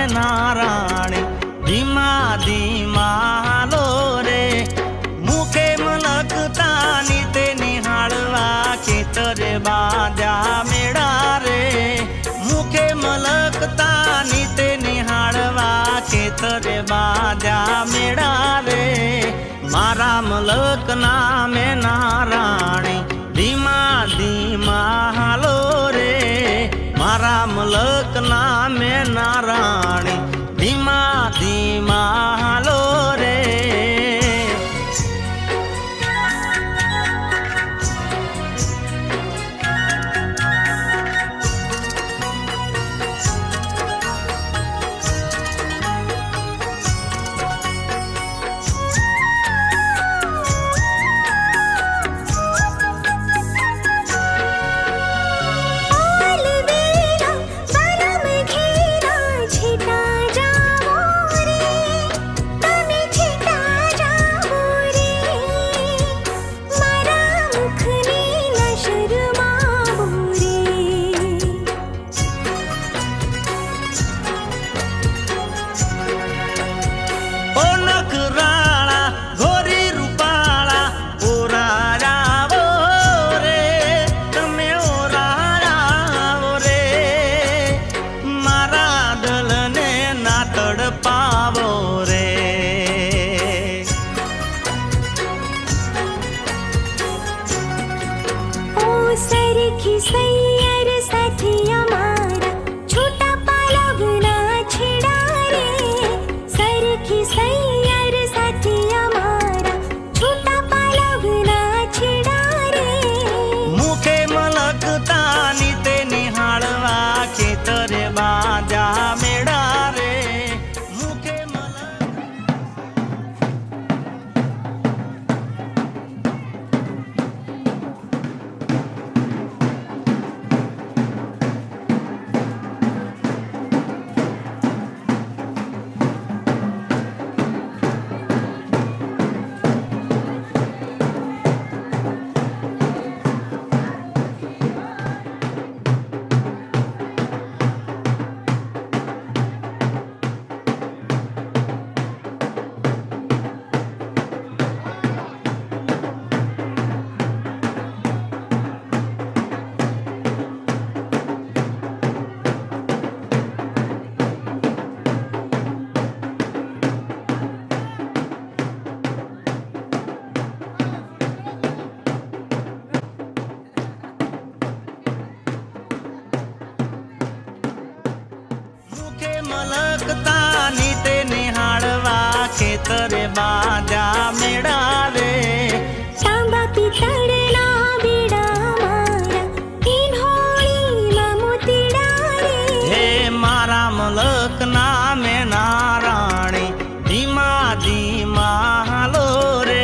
નારાણી ધીમા ધીમા હાલો રે મુખે મલકતાની તે નિહાળવા ખેતરે બાંધ્યા મેળા રે મુખે મલકતાની તે નિહાળવા ખેતરે બાંધ્યા મેળા રે મારા મલક નામે નારાણી ધીમા ધીમા હાલો રે મારા મલક નામે નારાણી ધીમા ધીમા હાલો રે મલકતાની તે નિહાળવા ખેતરે બાંધ્યા મેળા રે તાંબા પિત્તળના બેડા મારા ઈંઢોળીમાં મોતીડા રે હે મારા મલક નામે નારાણી ધીમા ધીમા હાલો રે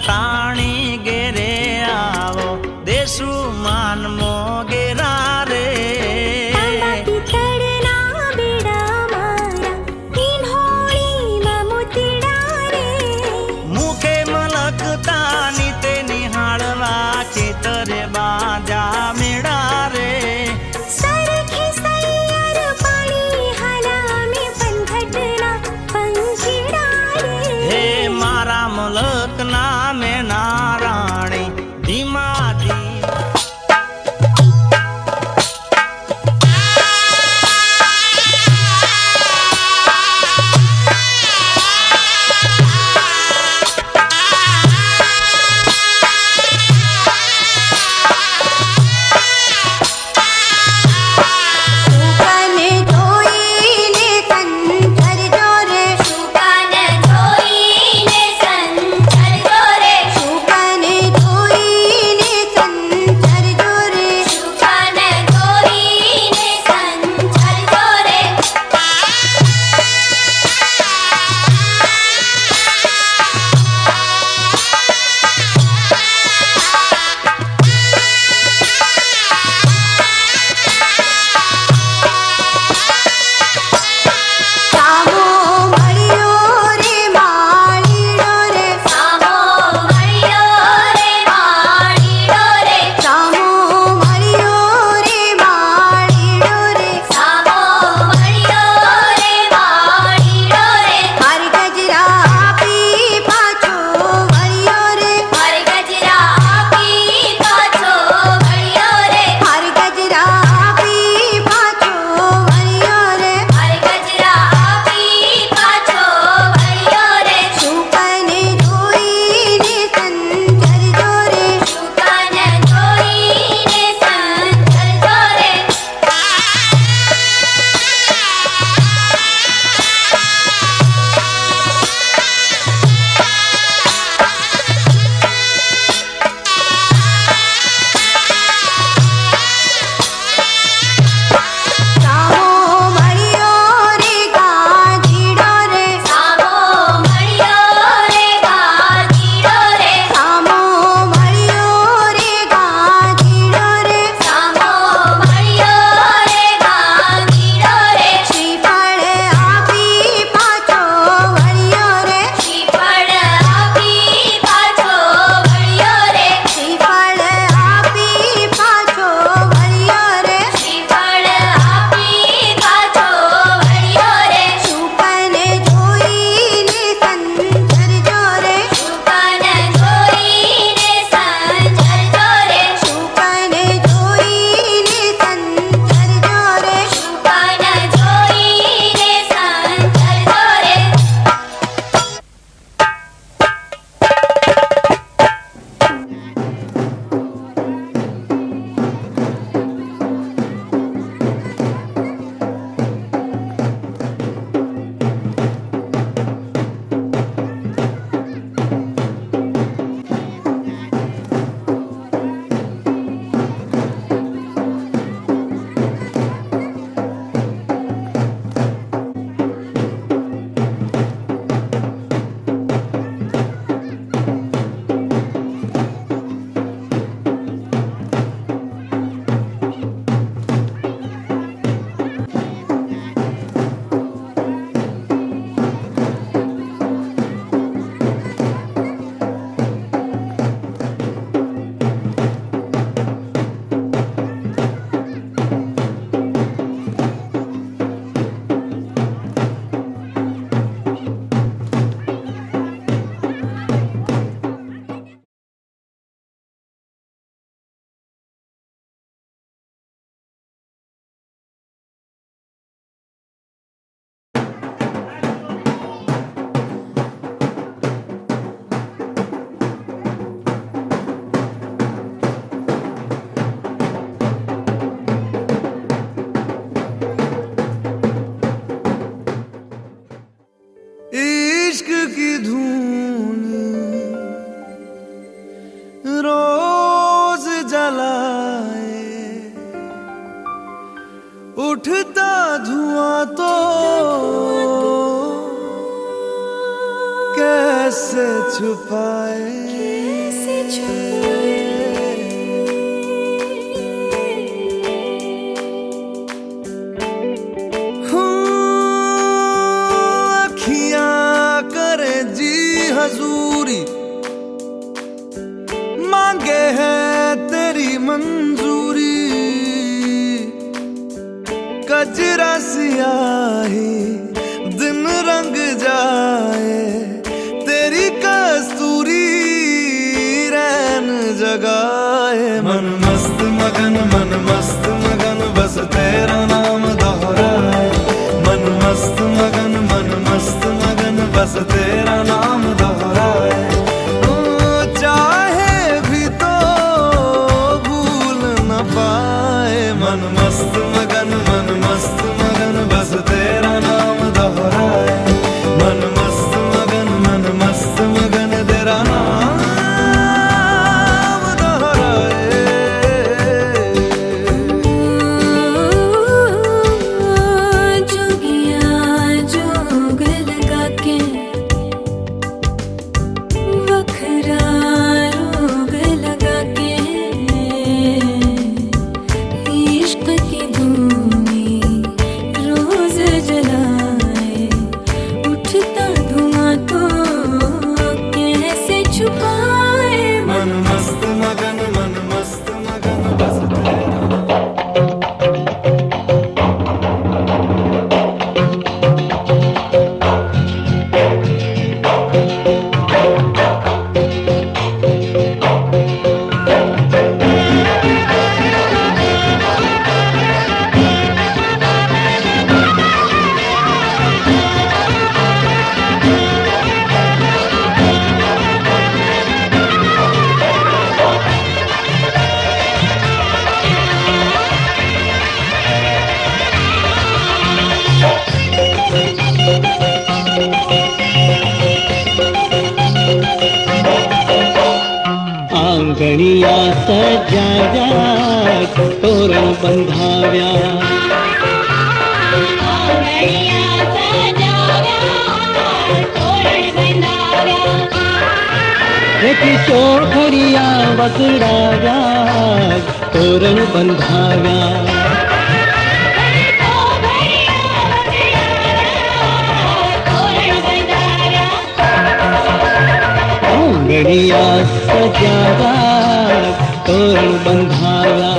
ताणी गेरे आवो देशु मान मो गेरा रे तांबा पितळना बेडा मारा ईन्होळीમાં મોતીડા रे मुखे मलकता नीते निहाळवा खेतरे बाजा मेळा रे सरखे सैयर पाणी हाला में पंधटना पंखीड़ा रे हे मारा मलक नामे नाराणी धीमा धीमा શુકાને જોઈને સંચર જોરે શુકાને જોઈને સંચર જોરે શુકાને જોઈને સંચર જોરે શુકાને જોઈને સંચર જોરે સામો મળ્યો રે માળીડો રે સામો મળ્યો રે માળીડો રે સામો મળ્યો રે માળીડો રે સામો મળ્યો રે માળીડો રે હર ગજરા આપી પાછો વળ્યો રે હર ગજરા આપી પાછો વળ્યો રે હર ગજરા આપી પાછો વળ્યો રે હર ગજરા આપી પાછો વળ્યો રે શુકાને જોઈને સંચર જોરે શુકાને જોઈને સંચર જોરે સામો મળ્યો રે ગાજીડો રે સામો મળ્યો રે ગાજીડો રે સામો મળ્યો રે ગાજીડો રે સામો મળ્યો રે ગાજીડો રે શ્રીફળ આપી પાછો વળ્યો રે શ્રીફળ આપી પાછો વળ્યો રે શ્રીફળ આપી પાછો વળ્યો રે શ્રીફળ આપી પાછો વળ્યો રે શુકાને જોઈને સંચર જોરે શુકાને જોઈને સંચર જોરે શુકાને જોઈને સંચર જોરે શુકાને જોઈને સંચર જોરે इश्क की धूल रोज जलाए, उठता धुआं तो कैसे कैसे छुपाए अखियां करे जी हजूरी, मांगे है तेरी मंजूरी। कजरा सियाही दिन रंग जाए, तेरी कस्तूरी रैन जगाए। मन मस्त मगन बस तेरा नाम दोहराए। मन मस्त मगन बस तेरा नाम दोहराए। चाहे भी तो भूल न पाए। मन मस्त मगन बस तेरा नाम दोहराए। मन मस्त मगन तेरा नाम दोहराए। जोगिया जोग लगा के वखरा रोग लगा के, इश्क की धूनी रोज जलाए। उठता धुआं तो कैसे छुपाए। मन मस्त मगन बस तेरा आंगणिया सजाव्या, तोरण बंधाव्या। किशोरखरिया वकडाव्या, तोरण बंधाव्या। आंगणिया सजाव्या, तोरण बंधाव्या।